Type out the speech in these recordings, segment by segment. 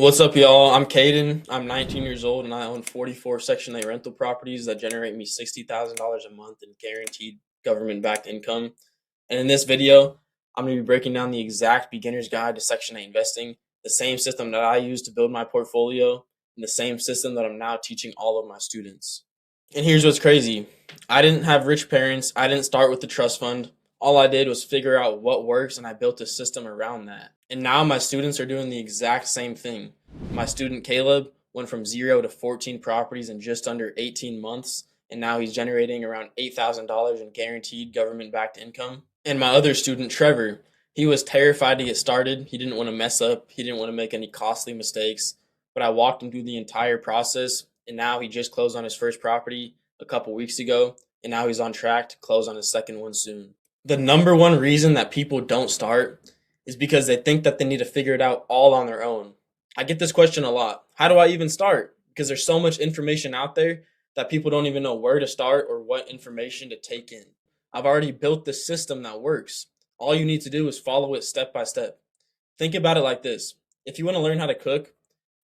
What's up, y'all? I'm Caden. I'm 19 years old and I own 44 Section 8 rental properties that generate me $60,000 a month in guaranteed government backed income. And in this video, I'm going to be breaking down the exact beginner's guide to Section 8 investing, the same system that I use to build my portfolio, and the same system that I'm now teaching all of my students. And here's what's crazy: I didn't have rich parents, I didn't start with the trust fund. All I did was figure out what works and I built a system around that. And now my students are doing the exact same thing. My student Caleb went from 0 to 14 properties in just under 18 months, and now he's generating around $8,000 in guaranteed government backed income. And my other student Trevor, he was terrified to get started. He didn't want to mess up, he didn't want to make any costly mistakes. But I walked him through the entire process, and now he just closed on his first property a couple weeks ago, and now he's on track to close on his second one soon. The number one reason that people don't start is because they think that they need to figure it out all on their own. I get this question a lot. How do I even start? Because there's so much information out there that people don't even know where to start or what information to take in. I've already built the system that works. All you need to do is follow it step by step. Think about it like this: if you want to learn how to cook,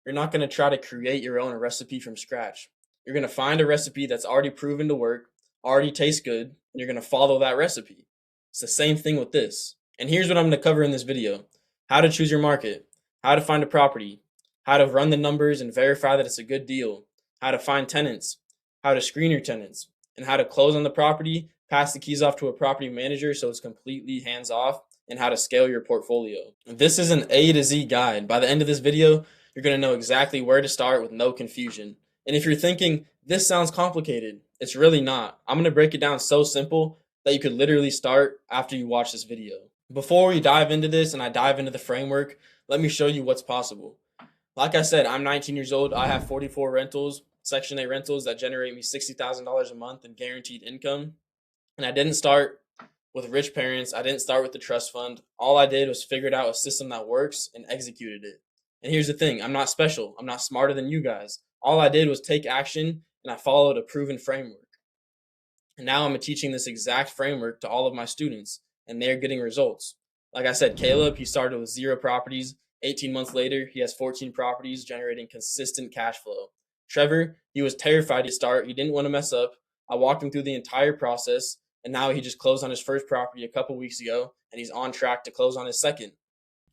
you're not going to try to create your own recipe from scratch. You're going to find a recipe that's already proven to work, already tastes good, and you're going to follow that recipe. It's the same thing with this. And here's what I'm going to cover in this video: how to choose your market, how to find a property, how to run the numbers and verify that it's a good deal, how to find tenants, how to screen your tenants, and how to close on the property, pass the keys off to a property manager so it's completely hands off, and how to scale your portfolio. This is an A to Z guide. By the end of this video, you're going to know exactly where to start with no confusion. And if you're thinking, this sounds complicated, it's really not. I'm going to break it down so simple that you could literally start after you watch this video. Before we dive into this and I dive into the framework, let me show you what's possible. Like I said, I'm 19 years old. I have 44 rentals, Section 8 rentals that generate me $60,000 a month in guaranteed income. And I didn't start with rich parents. I didn't start with the trust fund. All I did was figured out a system that works and executed it. And here's the thing: I'm not special. I'm not smarter than you guys. All I did was take action and I followed a proven framework. And now I'm teaching this exact framework to all of my students, and they're getting results. Like I said, Caleb, he started with 0 properties. 18 months later, he has 14 properties generating consistent cash flow. Trevor, he was terrified to start. He didn't want to mess up. I walked him through the entire process, and now he just closed on his first property a couple weeks ago, and he's on track to close on his second.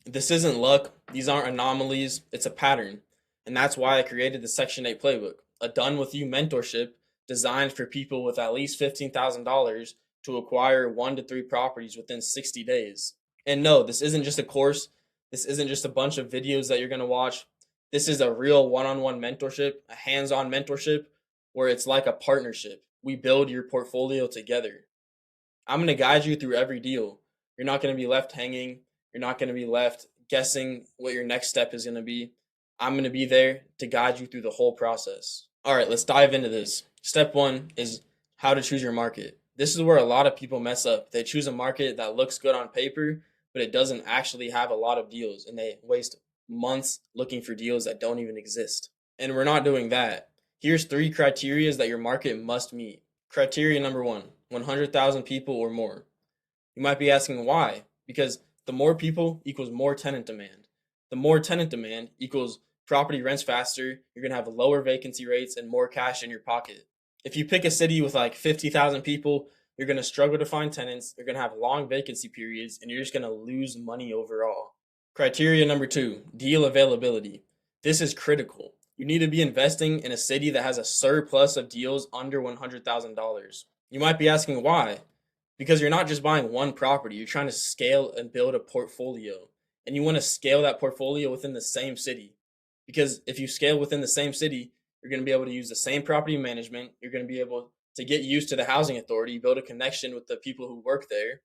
This isn't luck. These aren't anomalies. It's a pattern. And that's why I created the Section 8 playbook, a done with you mentorship designed for people with at least $15,000 to acquire 1 to 3 properties within 60 days. And no, this isn't just a course. This isn't just a bunch of videos that you're going to watch. This is a real one-on-one mentorship, a hands-on mentorship where it's like a partnership. We build your portfolio together. I'm going to guide you through every deal. You're not going to be left hanging. You're not going to be left guessing what your next step is going to be. I'm going to be there to guide you through the whole process. All right, let's dive into this. Step 1 is how to choose your market. This is where a lot of people mess up. They choose a market that looks good on paper, but it doesn't actually have a lot of deals, and they waste months looking for deals that don't even exist. And we're not doing that. Here's 3 criteria that your market must meet. Criteria number 1, 100,000 people or more. You might be asking why? Because the more people equals more tenant demand. The more tenant demand equals property rents faster, you're going to have lower vacancy rates and more cash in your pocket. If you pick a city with like 50,000 people, you're going to struggle to find tenants, you're going to have long vacancy periods, and you're just going to lose money overall. Criteria number 2, deal availability. This is critical. You need to be investing in a city that has a surplus of deals under $100,000. You might be asking why? Because you're not just buying one property, you're trying to scale and build a portfolio. And you want to scale that portfolio within the same city. Because if you scale within the same city, you're going to be able to use the same property management. You're going to be able to get used to the housing authority, build a connection with the people who work there.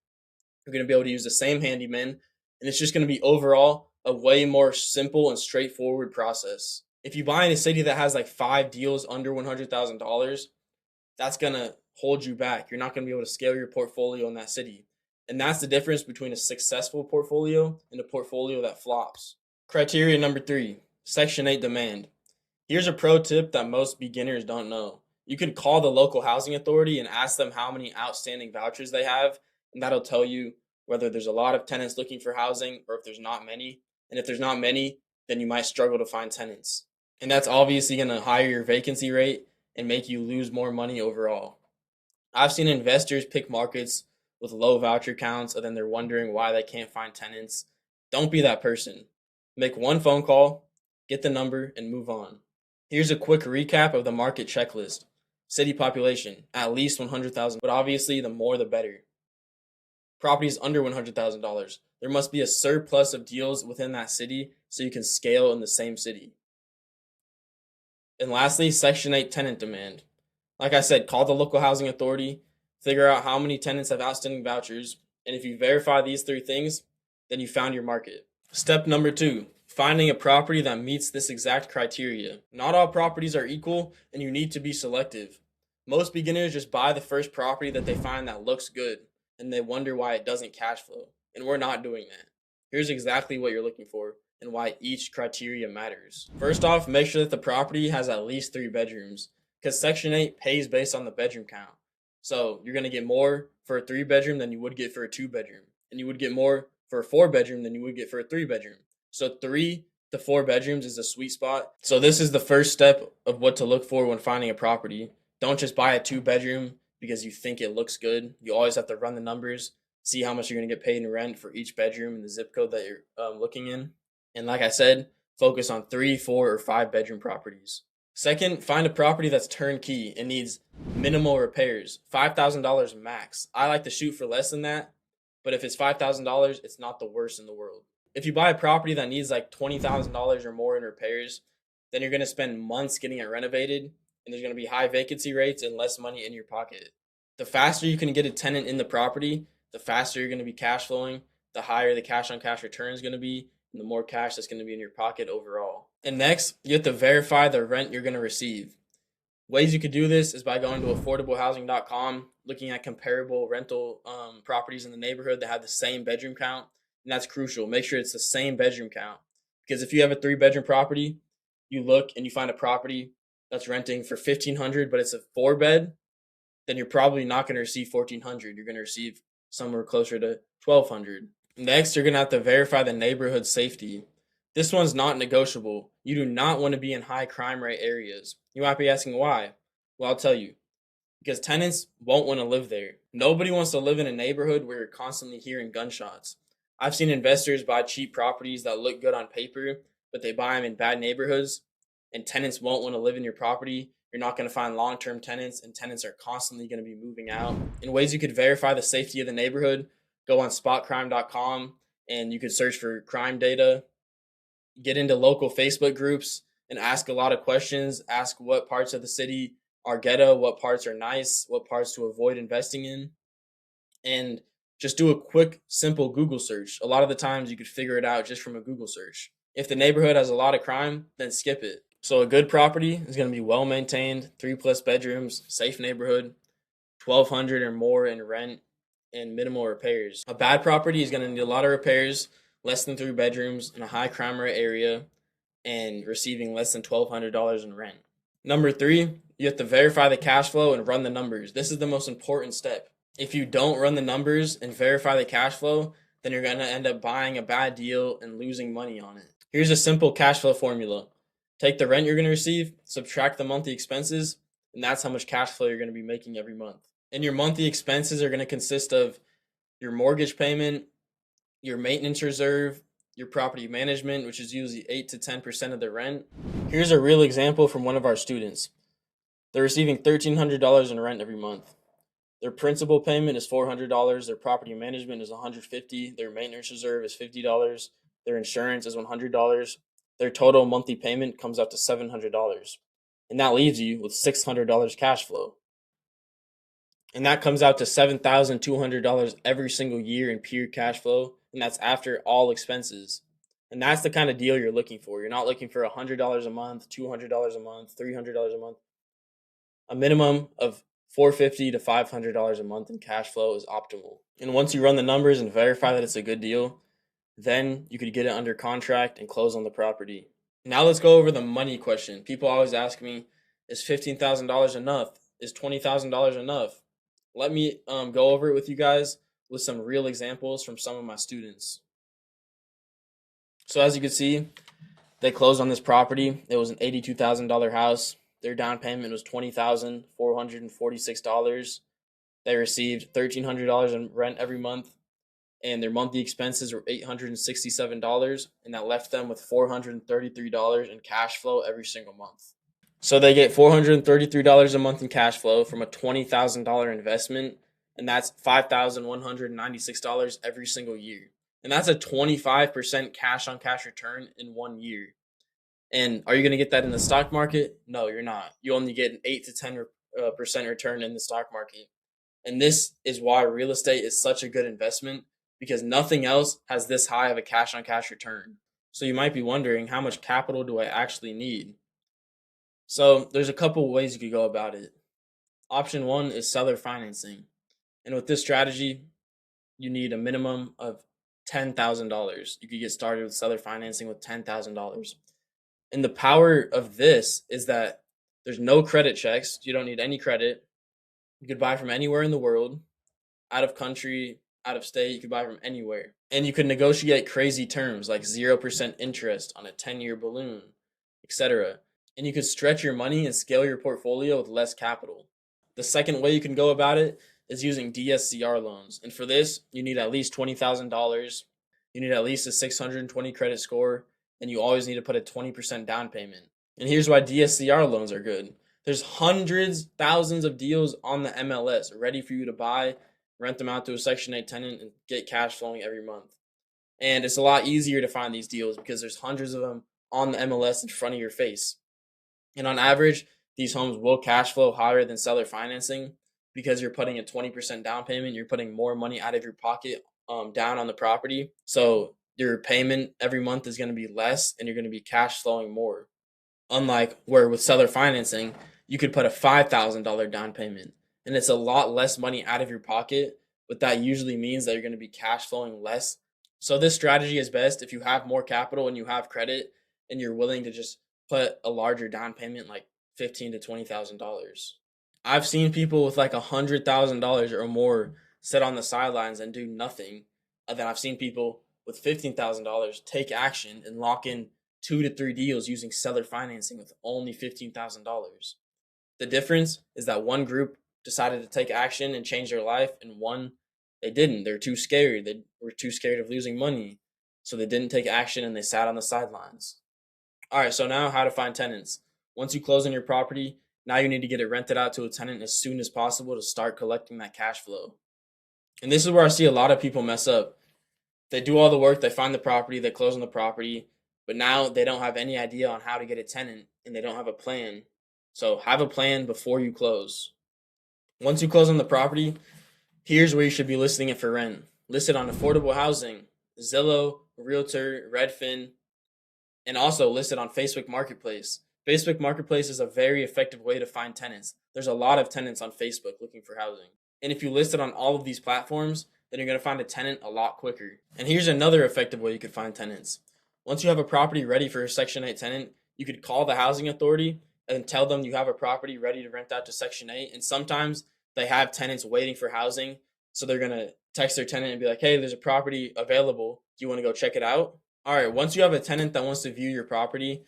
You're going to be able to use the same handyman. And it's just going to be overall a way more simple and straightforward process. If you buy in a city that has like 5 deals under $100,000, that's going to hold you back. You're not going to be able to scale your portfolio in that city. And that's the difference between a successful portfolio and a portfolio that flops. Criteria number 3, Section 8 demand. Here's a pro tip that most beginners don't know. You can call the local housing authority and ask them how many outstanding vouchers they have, and that'll tell you whether there's a lot of tenants looking for housing or if there's not many. And if there's not many, then you might struggle to find tenants. And that's obviously going to higher your vacancy rate and make you lose more money overall. I've seen investors pick markets with low voucher counts and then they're wondering why they can't find tenants. Don't be that person. Make one phone call, get the number, and move on. Here's a quick recap of the market checklist. City population, at least 100,000, but obviously the more the better. Properties under $100,000. There must be a surplus of deals within that city so you can scale in the same city. And lastly, Section 8 tenant demand. Like I said, call the local housing authority, figure out how many tenants have outstanding vouchers, and if you verify these three things, then you found your market. Step number 2, finding a property that meets this exact criteria. Not all properties are equal, and you need to be selective. Most beginners just buy the first property that they find that looks good, and they wonder why it doesn't cash flow. And we're not doing that. Here's exactly what you're looking for and why each criteria matters. First off, make sure that the property has at least 3 bedrooms, because Section 8 pays based on the bedroom count. So you're going to get more for a 3-bedroom than you would get for a 2-bedroom. And you would get more for a 4-bedroom than you would get for a 3-bedroom. So 3 to 4 bedrooms is the sweet spot. So this is the first step of what to look for when finding a property. Don't just buy a 2-bedroom because you think it looks good. You always have to run the numbers, see how much you're going to get paid in rent for each bedroom in the zip code that you're looking in. And like I said, focus on 3, 4, or 5-bedroom properties. Second, find a property that's turnkey and needs minimal repairs. $5,000 max. I like to shoot for less than that, but if it's $5,000, it's not the worst in the world. If you buy a property that needs like $20,000 or more in repairs, then you're going to spend months getting it renovated, and there's going to be high vacancy rates and less money in your pocket. The faster you can get a tenant in the property, the faster you're going to be cash flowing, the higher the cash on cash return is going to be, and the more cash that's going to be in your pocket overall. And next, you have to verify the rent you're going to receive. Ways you could do this is by going to affordablehousing.com, looking at comparable rental properties in the neighborhood that have the same bedroom count. And that's crucial. Make sure it's the same bedroom count. Because if you have a 3-bedroom property, you look and you find a property that's renting for $1,500, but it's a 4-bed, then you're probably not going to receive $1,400. You're going to receive somewhere closer to $1,200. Next, you're going to have to verify the neighborhood safety. This one's not negotiable. You do not want to be in high crime rate areas. You might be asking why. Well, I'll tell you. Because tenants won't want to live there. Nobody wants to live in a neighborhood where you're constantly hearing gunshots. I've seen investors buy cheap properties that look good on paper, but they buy them in bad neighborhoods, and tenants won't want to live in your property. You're not going to find long-term tenants, and tenants are constantly going to be moving out. In ways you could verify the safety of the neighborhood, go on spotcrime.com, and you could search for crime data. Get into local Facebook groups and ask a lot of questions. Ask what parts of the city are ghetto, what parts are nice, what parts to avoid investing in. And just do a quick, simple Google search. A lot of the times you could figure it out just from a Google search. If the neighborhood has a lot of crime, then skip it. So a good property is going to be well maintained, 3+ bedrooms, safe neighborhood, $1,200 or more in rent, and minimal repairs. A bad property is going to need a lot of repairs, less than 3 bedrooms in a high crime rate area, and receiving less than $1,200 in rent. Number 3, you have to verify the cash flow and run the numbers. This is the most important step. If you don't run the numbers and verify the cash flow, then you're going to end up buying a bad deal and losing money on it. Here's a simple cash flow formula. Take the rent you're going to receive, subtract the monthly expenses, and that's how much cash flow you're going to be making every month. And your monthly expenses are going to consist of your mortgage payment, your maintenance reserve, your property management, which is usually 8 to 10% of the rent. Here's a real example from one of our students. They're receiving $1,300 in rent every month. Their principal payment is $400. Their property management is $150. Their maintenance reserve is $50. Their insurance is $100. Their total monthly payment comes out to $700. And that leaves you with $600 cash flow. And that comes out to $7,200 every single year in pure cash flow. And that's after all expenses. And that's the kind of deal you're looking for. You're not looking for $100 a month, $200 a month, $300 a month. A minimum of $450 to $500 a month in cash flow is optimal. And once you run the numbers and verify that it's a good deal, then you could get it under contract and close on the property. Now let's go over the money question. People always ask me, is $15,000 enough? Is $20,000 enough? Let me go over it with you guys with some real examples from some of my students. So as you can see, They closed on this property. It was an $82,000 house. Their down payment was $20,446. They received $1,300 in rent every month, and their monthly expenses were $867, and that left them with $433 in cash flow every single month. So they get $433 a month in cash flow from a $20,000 investment, and that's $5,196 every single year. And that's a 25% cash on cash return in 1 year. And are you going to get that in the stock market? No, you're not. You only get an 8 to 10% return in the stock market. And this is why real estate is such a good investment, because nothing else has this high of a cash on cash return. So you might be wondering, how much capital do I actually need? So there's a couple ways you could go about it. Option one is seller financing. And with this strategy, you need a minimum of $10,000. You could get started with seller financing with $10,000. And the power of this is that there's no credit checks. You don't need any credit. You could buy from anywhere in the world, out of country, out of state. You could buy from anywhere. And you can negotiate crazy terms like 0% interest on a 10-year balloon, etc. And you could stretch your money and scale your portfolio with less capital. The second way you can go about it is using DSCR loans. And for this, you need at least $20,000. You need at least a 620 credit score, and you always need to put a 20% down payment. And here's why DSCR loans are good. There's hundreds, thousands of deals on the MLS ready for you to buy, rent them out to a Section 8 tenant, and get cash flowing every month. And it's a lot easier to find these deals because there's hundreds of them on the MLS in front of your face. And on average, these homes will cash flow higher than seller financing because you're putting a 20% down payment. You're putting more money out of your pocket down on the property. So your payment every month is going to be less and you're going to be cash flowing more. Unlike where with seller financing, you could put a $5,000 down payment and it's a lot less money out of your pocket, but that usually means that you're going to be cash flowing less. So this strategy is best if you have more capital and you have credit and you're willing to just put a larger down payment, like $15,000 to $20,000. I've seen people with like $100,000 or more sit on the sidelines and do nothing. And then I've seen people with $15,000 take action and lock in 2 to 3 deals using seller financing with only $15,000. The difference is that one group decided to take action and change their life, and one they didn't. They're too scared. They were too scared of losing money, so they didn't take action and they sat on the sidelines. All right, so now how to find tenants. Once you close on your property, now you need to get it rented out to a tenant as soon as possible to start collecting that cash flow. And this is where I see a lot of people mess up. They do all the work, they find the property, they close on the property, but now they don't have any idea on how to get a tenant and they don't have a plan. So have a plan before you close. Once you close on the property, here's where you should be listing it for rent. List it on affordable housing, Zillow, Realtor, Redfin, and also listed on Facebook Marketplace. Facebook Marketplace is a very effective way to find tenants. There's a lot of tenants on Facebook looking for housing. And if you list it on all of these platforms, then you're going to find a tenant a lot quicker. And here's another effective way you could find tenants. Once you have a property ready for a Section 8 tenant, you could call the housing authority and tell them you have a property ready to rent out to Section 8. And sometimes they have tenants waiting for housing. So they're going to text their tenant and be like, hey, there's a property available. Do you want to go check it out? All right, once you have a tenant that wants to view your property,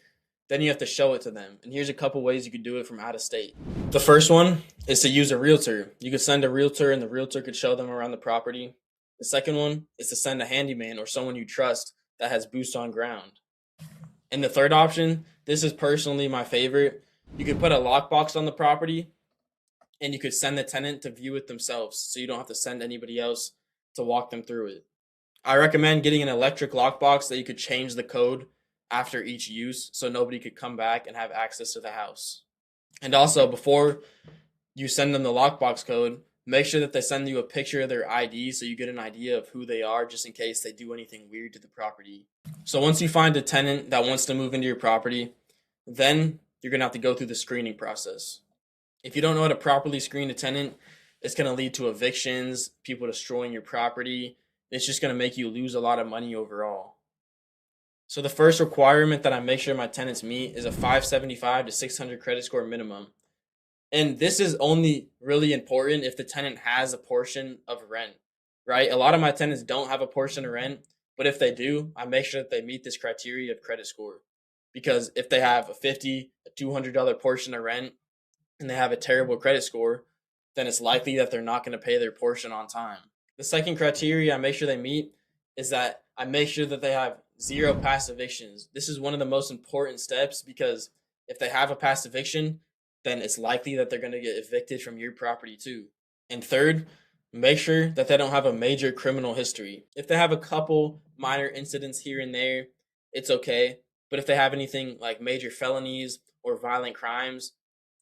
then you have to show it to them. And here's a couple ways you could do it from out of state. The first one is to use a realtor. You could send a realtor and the realtor could show them around the property. The second one is to send a handyman or someone you trust that has boots on ground. And the third option, this is personally my favorite. You could put a lockbox on the property and you could send the tenant to view it themselves so you don't have to send anybody else to walk them through it. I recommend getting an electric lockbox that you could change the code after each use so nobody could come back and have access to the house. And also, before you send them the lockbox code, make sure that they send you a picture of their ID so you get an idea of who they are just in case they do anything weird to the property. So once you find a tenant that wants to move into your property, then you're going to have to go through the screening process. If you don't know how to properly screen a tenant, it's going to lead to evictions, people destroying your property. It's just going to make you lose a lot of money overall. So the first requirement that I make sure my tenants meet is a 575 to 600 credit score minimum. And this is only really important if the tenant has a portion of rent, right? A lot of my tenants don't have a portion of rent, but if they do, I make sure that they meet this criteria of credit score. because if they have a $50, a $200 portion of rent and they have a terrible credit score, then it's likely that they're not going to pay their portion on time. The second criteria I make sure they meet is that I make sure that they have zero past evictions. This is one of the most important steps because if they have a past eviction, then it's likely that they're going to get evicted from your property too. And third, make sure that they don't have a major criminal history. If they have a couple minor incidents here and there, it's okay. But if they have anything like major felonies or violent crimes,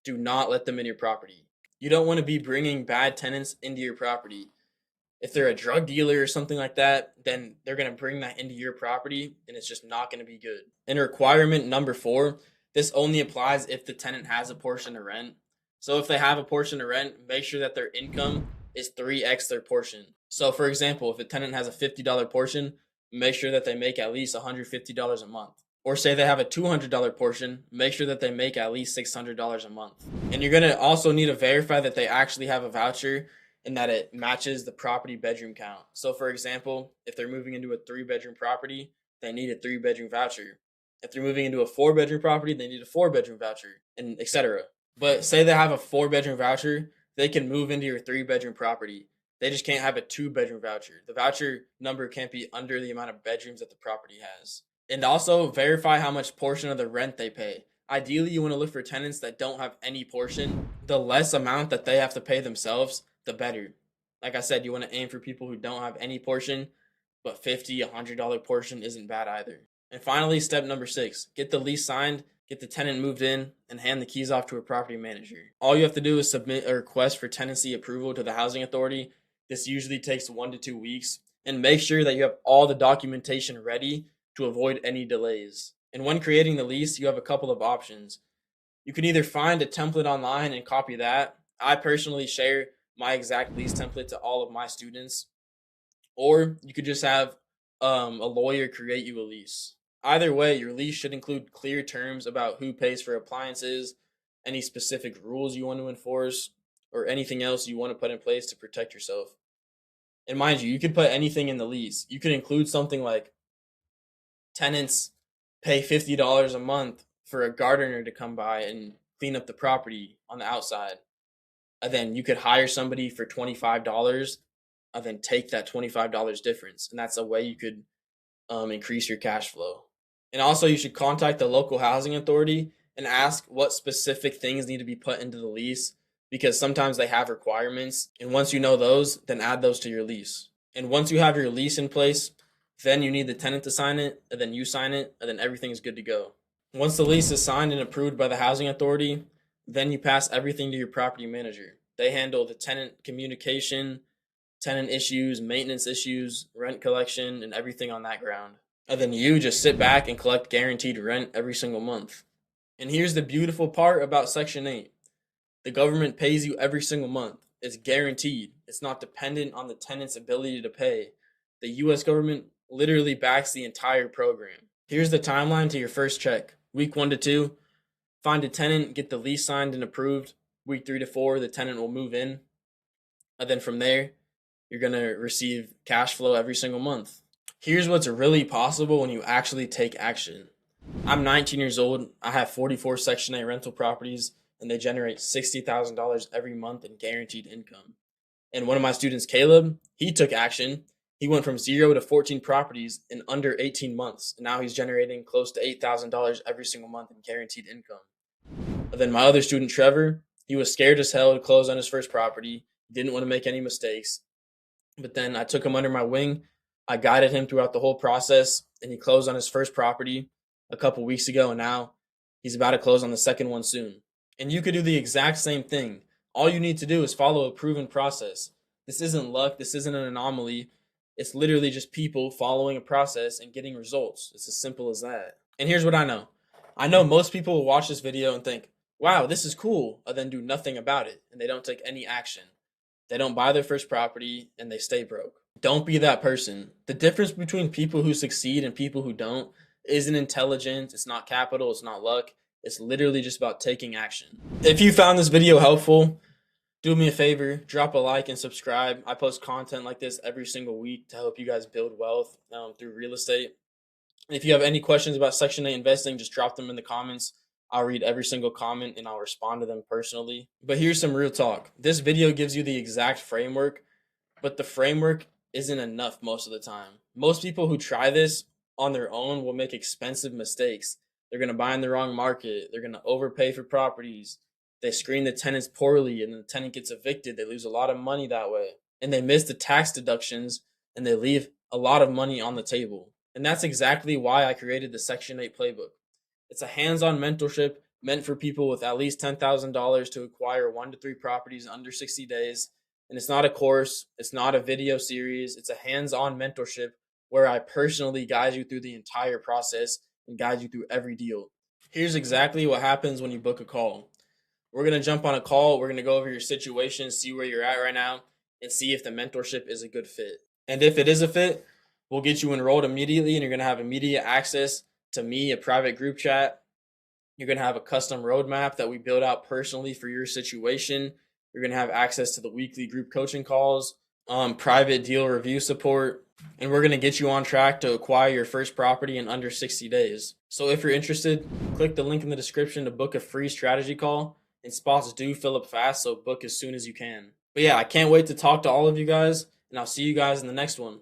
do not let them in your property. You don't want to be bringing bad tenants into your property. If they're a drug dealer or something like that, then they're going to bring that into your property and it's just not going to be good. And requirement number 4, this only applies if the tenant has a portion of rent. So if they have a portion of rent, make sure that their income is 3x their portion. So for example, if a tenant has a $50 portion, make sure that they make at least $150 a month. Or say they have a $200 portion, make sure that they make at least $600 a month. And you're going to also need to verify that they actually have a voucher and that it matches the property bedroom count. So for example, if they're moving into a 3-bedroom property, they need a 3-bedroom voucher. If they're moving into a 4-bedroom property, they need a 4-bedroom voucher, and etc. But say they have a 4-bedroom voucher, they can move into your 3-bedroom property. They just can't have a 2-bedroom voucher. The voucher number can't be under the amount of bedrooms that the property has. And also verify how much portion of the rent they pay. Ideally, you want to look for tenants that don't have any portion. The less amount that they have to pay themselves, the better. Like I said, you want to aim for people who don't have any portion, but $50, $100 portion isn't bad either. And finally, step number 6, get the lease signed, get the tenant moved in, and hand the keys off to a property manager. All you have to do is submit a request for tenancy approval to the housing authority. This usually takes 1 to 2 weeks. And make sure that you have all the documentation ready to avoid any delays. And when creating the lease, you have a couple of options. You can either find a template online and copy that. I personally share my exact lease template to all of my students. Or you could just have a lawyer create you a lease. Either way, your lease should include clear terms about who pays for appliances, any specific rules you want to enforce, or anything else you want to put in place to protect yourself. And mind you could put anything in the lease. You could include something like tenants pay $50 a month for a gardener to come by and clean up the property on the outside. And then you could hire somebody for $25 and then take that $25 difference. And that's a way you could increase your cash flow. And also you should contact the local housing authority and ask what specific things need to be put into the lease, because sometimes they have requirements. And once you know those, then add those to your lease. And once you have your lease in place, then you need the tenant to sign it, and then you sign it, and then everything is good to go. Once the lease is signed and approved by the housing authority, then you pass everything to your property manager. They handle the tenant communication, tenant issues, maintenance issues, rent collection, and everything on that ground. And then you just sit back and collect guaranteed rent every single month. And here's the beautiful part about Section 8. The government pays you every single month. It's guaranteed. It's not dependent on the tenant's ability to pay. The U.S. government literally backs the entire program. Here's the timeline to your first check. Week 1 to 2, find a tenant, get the lease signed and approved. Week 3 to 4, the tenant will move in. And then from there, you're going to receive cash flow every single month. Here's what's really possible when you actually take action. I'm 19 years old. I have 44 Section 8 rental properties, and they generate $60,000 every month in guaranteed income. And one of my students, Caleb, he took action. He went from 0 to 14 properties in under 18 months. And now he's generating close to $8,000 every single month in guaranteed income. And then my other student, Trevor, he was scared as hell to close on his first property. He didn't want to make any mistakes. But then I took him under my wing. I guided him throughout the whole process, and he closed on his first property a couple weeks ago. And now he's about to close on the second one soon. And you could do the exact same thing. All you need to do is follow a proven process. This isn't luck. This isn't an anomaly. It's literally just people following a process and getting results. It's as simple as that. And here's what I know. I know most people will watch this video and think, wow, this is cool, and then do nothing about it, and they don't take any action. They don't buy their first property, and they stay broke. Don't be that person. The difference between people who succeed and people who don't isn't intelligence. It's not capital. It's not luck. It's literally just about taking action. If you found this video helpful, do me a favor, drop a like and subscribe. I post content like this every single week to help you guys build wealth through real estate. If you have any questions about Section 8 investing, just drop them in the comments. I'll read every single comment and I'll respond to them personally. But here's some real talk. This video gives you the exact framework, but the framework isn't enough most of the time. Most people who try this on their own will make expensive mistakes. They're going to buy in the wrong market. They're going to overpay for properties. They screen the tenants poorly and the tenant gets evicted. They lose a lot of money that way. And they miss the tax deductions and they leave a lot of money on the table. And that's exactly why I created the Section 8 playbook. It's a hands on mentorship meant for people with at least $10,000 to acquire 1 to 3 properties under 60 days. And it's not a course, it's not a video series, it's a hands on mentorship where I personally guide you through the entire process and guide you through every deal. Here's exactly what happens when you book a call. We're going to jump on a call, we're going to go over your situation, see where you're at right now, and see if the mentorship is a good fit. And if it is a fit, we'll get you enrolled immediately and you're going to have immediate access to me, a private group chat. You're going to have a custom roadmap that we build out personally for your situation. You're going to have access to the weekly group coaching calls, private deal review support, and we're going to get you on track to acquire your first property in under 60 days. So if you're interested, click the link in the description to book a free strategy call, and spots do fill up fast, so book as soon as you can. But yeah, I can't wait to talk to all of you guys, and I'll see you guys in the next one.